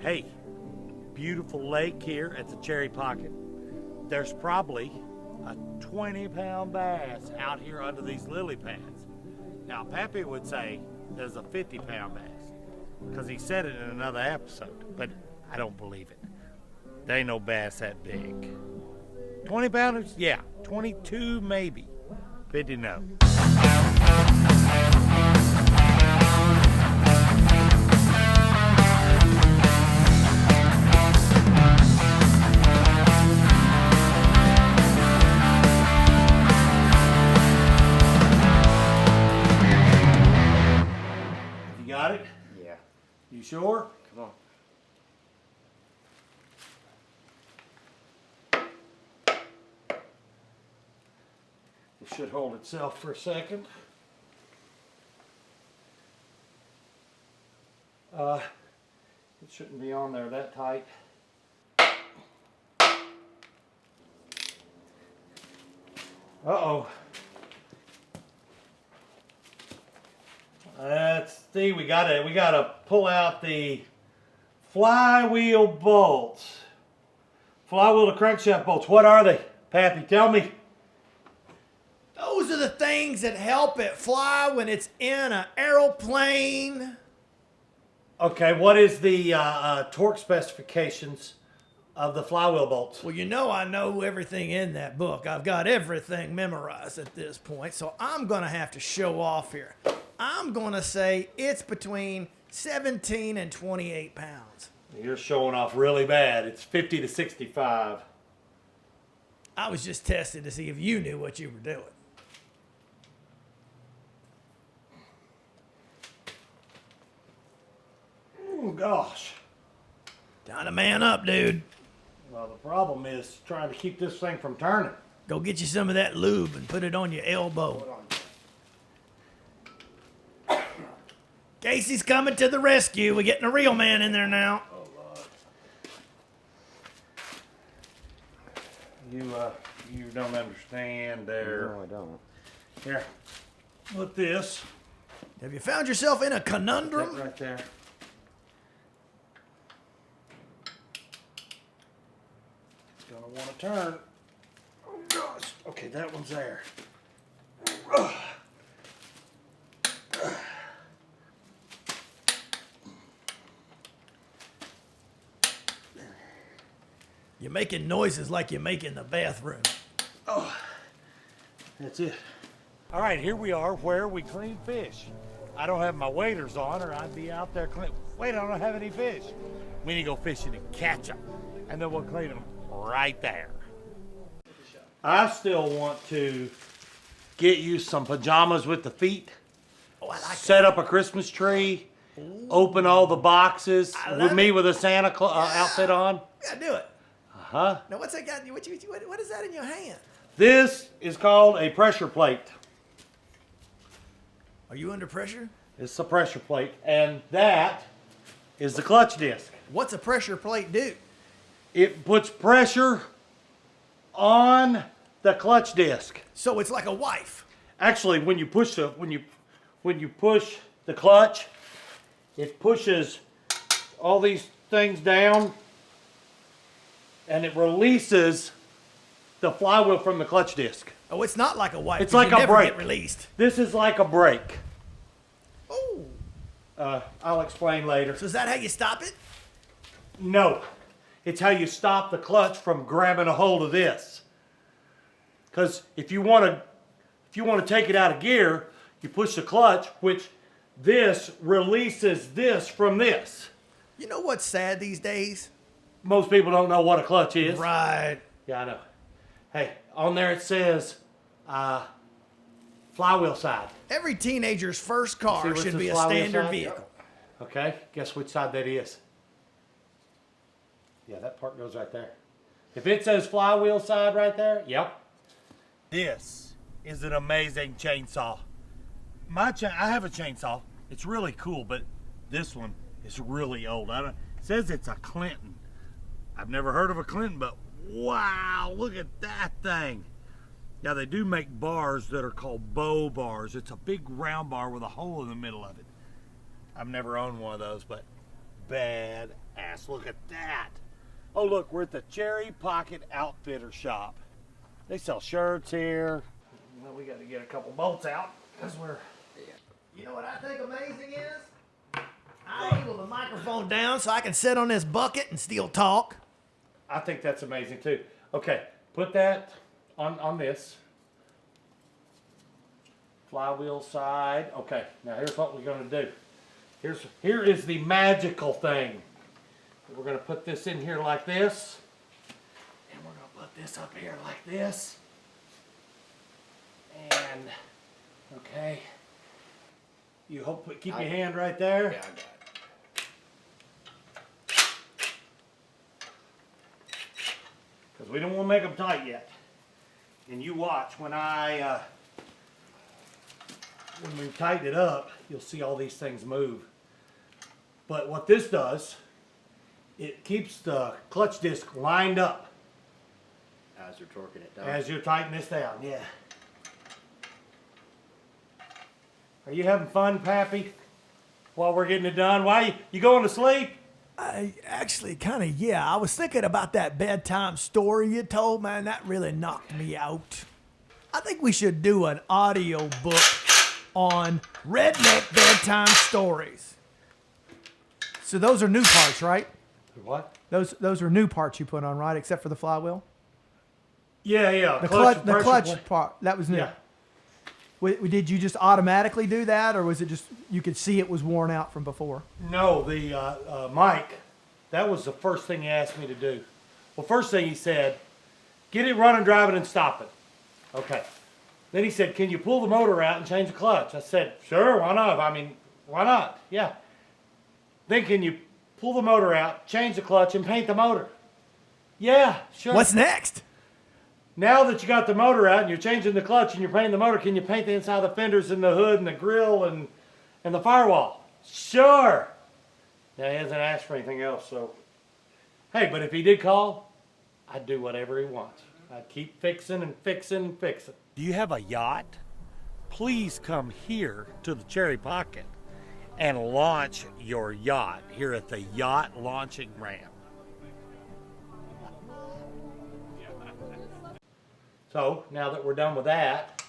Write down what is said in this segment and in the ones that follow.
Hey, beautiful lake here at the Cherry Pocket. There's probably a 20-pound bass out here under these lily pads. Now, Pappy would say there's a 50-pound bass because he said it in another episode, but I don't believe it. There ain't no bass that big. 20 pounders? Yeah. 22 maybe. 50 no. You got it? Yeah. You sure? Come on. It should hold itself for a second. It shouldn't be on there that tight. Uh-oh. Let's see, we gotta pull out the flywheel bolts. Flywheel to crankshaft bolts. What are they? Pappy, tell me. Those are the things that help it fly when it's in an aeroplane. Okay, what is the torque specifications of the flywheel bolts? Well, you know I know everything in that book. I've got everything memorized at this point, so I'm going to have to show off here. I'm going to say it's between 17 and 28 pounds. You're showing off really bad. It's 50 to 65. I was just testing to see if you knew what you were doing. Oh, gosh. Time to man up, dude. Well, the problem is trying to keep this thing from turning. Go get you some of that lube and put it on your elbow. Casey's coming to the rescue. We're getting a real man in there now. You don't understand there. No, I don't. Here, with this. Have you found yourself in a conundrum? That right there. It's gonna want to turn. Oh gosh. Okay, that one's there. You're making noises like you make in the bathroom. Oh, that's it. All right, here we are where we clean fish. I don't have my waders on or I'd be out there clean. Wait, I don't have any fish. We need to go fishing and catch them. And then we'll clean them right there. I still want to get you some pajamas with the feet. Oh, I like Set up a Christmas tree. Ooh. Open all the boxes I with love me it. with a Santa outfit on. Yeah, do it. Uh-huh. Now, what's that got? What is that in your hand? This is called a pressure plate. Are you under pressure? It's a pressure plate, and that is the clutch disc. What's a pressure plate do? It puts pressure on the clutch disc. So it's like a wife. Actually, when you push the clutch, it pushes all these things down, and it releases the flywheel from the clutch disc. Oh, it's not like a wife. It's like a never brake. Get released. This is like a brake. Oh. I'll explain later. So is that how you stop it? No, it's how you stop the clutch from grabbing a hold of this. Because if you want to take it out of gear, you push the clutch, which this releases this from this. You know what's sad these days? Most people don't know what a clutch is. Right. Yeah, I know. Hey, on there it says flywheel side. Every teenager's first car what's should this be a flywheel standard side? vehicle. Okay, guess which side that is? Yeah, that part goes right there. If it says flywheel side right there, yep. This is an amazing chainsaw. I have a chainsaw. It's really cool, but this one is really old. It says it's a Clinton. I've never heard of a Clinton, but wow, look at that thing. Now, they do make bars that are called bow bars. It's a big round bar with a hole in the middle of it. I've never owned one of those, but bad ass. Look at that. Oh, look, we're at the Cherry Pocket Outfitter shop. They sell shirts here. Well, we got to get a couple bolts out because we're... You know what I think amazing is? I angle the microphone down so I can sit on this bucket and still talk. I think that's amazing too. Okay, put that on this. Flywheel side. Okay, now here's what we're going to do. Here is the magical thing. We're going to put this in here like this. And we're going to put this up here like this. And, okay. You keep your hand right there. Yeah, I got it. Because we don't want to make them tight yet. And you watch when when we tighten it up, you'll see all these things move. But what this does, it keeps the clutch disc lined up As you're torquing it down. as you're tightening this down. Yeah. Are you having fun, Pappy? While we're getting it done? Why you going to sleep? I actually kind of, yeah. I was thinking about that bedtime story you told, man. That really knocked me out. I think we should do an audio book on redneck bedtime stories. So those are new parts, right? What? Those are new parts you put on, right? Except for the flywheel? Yeah, yeah. The pressure clutch plate. part, that was new. Yeah. Did you just automatically do that, or was it just you could see it was worn out from before? No, the Mike, that was the first thing he asked me to do. Well, first thing he said, get it running, drive it, and stop it. Okay. Then he said, can you pull the motor out and change the clutch? I said, sure, why not? I mean, why not? Yeah. Then can you pull the motor out, change the clutch, and paint the motor? Yeah, sure. What's next? Now that you got the motor out and you're changing the clutch and you're painting the motor, can you paint the inside of the fenders and the hood and the grill and the firewall? Sure. Now he hasn't asked for anything else, so. Hey, but if he did call, I'd do whatever he wants. I'd keep fixing and fixing and fixing. Do you have a yacht? Please come here to the Cherry Pocket and launch your yacht here at the yacht launching ramp. So now that we're done with that,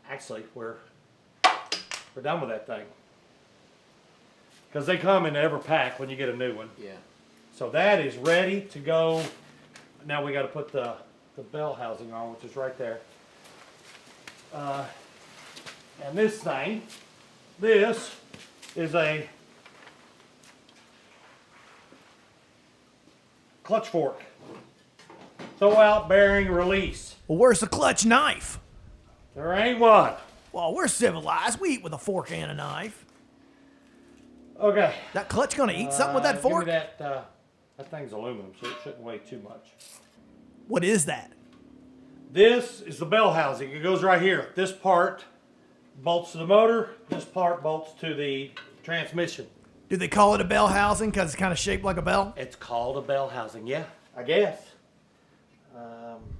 actually we're done with that thing. Because they come in every pack when you get a new one. Yeah. So that is ready to go. Now we got to put the bell housing on, which is right there. And this thing, this is a clutch fork. Throw out, bearing, release. Well, where's the clutch knife? There ain't one. Well, we're civilized. We eat with a fork and a knife. Okay. That clutch gonna eat something with that fork? Give me that thing's aluminum, so it shouldn't weigh too much. What is that? This is the bell housing. It goes right here. This part bolts to the motor. This part bolts to the transmission. Do they call it a bell housing because it's kind of shaped like a bell? It's called a bell housing, yeah, I guess.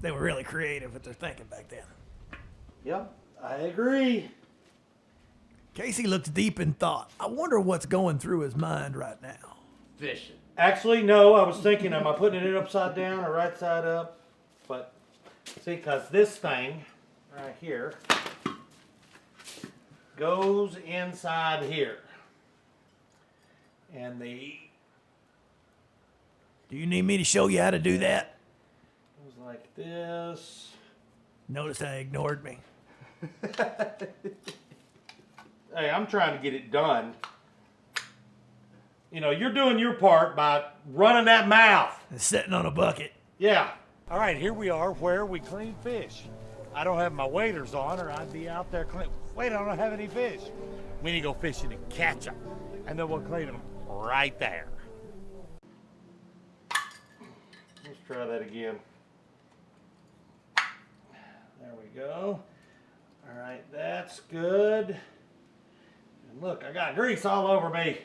They were really creative with their thinking back then. Yep, I agree. Casey looked deep in thought. I wonder what's going through his mind right now. Fishing. Actually, no, I was thinking, am I putting it upside down or right side up? But, see, because this thing right here goes inside here. And the Do you need me to show you how to do that? goes like this. Notice I ignored me. Hey, I'm trying to get it done. You know, you're doing your part by running that mouth. And sitting on a bucket. Yeah. All right, here we are where we clean fish. I don't have my waders on or I'd be out there clean. Wait, I don't have any fish. We need to go fishing and catch them. And then we'll clean them right there. Let's try that again. There we go. All right, that's good. And look, I got grease all over me.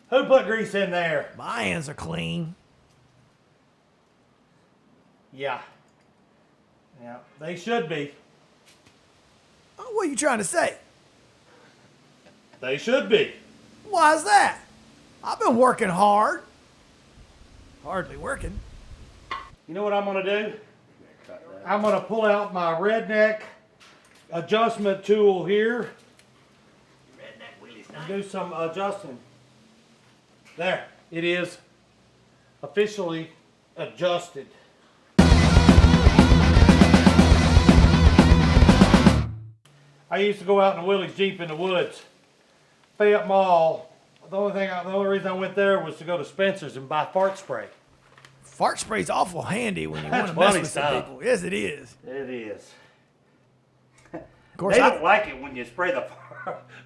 Who put grease in there? My hands are clean. Yeah. Yeah, they should be. Oh, what are you trying to say? They should be. Why is that? I've been working hard. Hardly working. You know what I'm gonna do? Cut that. I'm gonna pull out my Redneck adjustment tool here Redneck Willys. and do some adjusting. There, it is officially adjusted. I used to go out in the Willys Jeep in the woods, Fayette Mall. The only reason I went there was to go to Spencer's and buy fart spray. Fart spray's awful handy when you want That's to mess funny with some stuff. people. Yes, it is. It is. Of course, They don't like it when you spray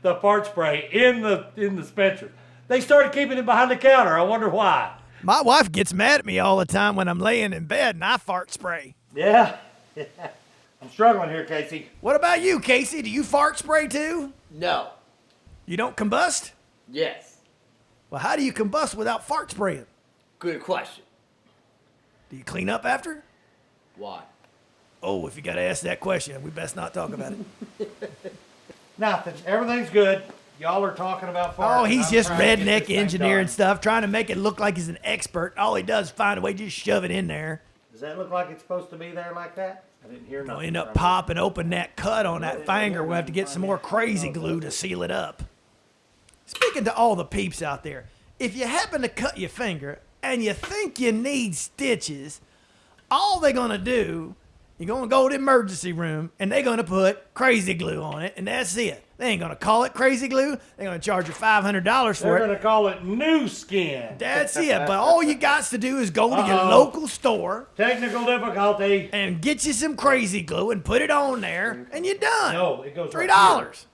the fart spray in the Spencer. They started keeping it behind the counter. I wonder why. my wife gets mad at me all the time when I'm laying in bed and I fart spray. Yeah. I'm struggling here, Casey. What about you, Casey? Do you fart spray too? No. You don't combust? Yes. Well, how do you combust without fart spraying? Good question. Do you clean up after? Why? Oh, if you got to ask that question, we best not talk about it. Nothing. Everything's good. Y'all are talking about farting. Oh, he's I'm just trying to get redneck this thing engineer and done. stuff, trying to make it look like he's an expert. All he does is find a way to just shove it in there. Does that look like it's supposed to be there like that? I didn't hear We'll nothing. end up from it. popping open that cut on that finger. We'll have to get some more crazy glue to seal it up. Speaking to all the peeps out there, if you happen to cut your finger and you think you need stitches, all they're going to do, you're going to go to the emergency room and they're going to put crazy glue on it, and that's it. They ain't going to call it crazy glue. They're going to charge you $500 for They're it. going to call it new skin. That's it. But all you got to do is go to your Uh-oh. local store Technical difficulty. and get you some crazy glue and put it on there, and you're done. No, it goes right $3.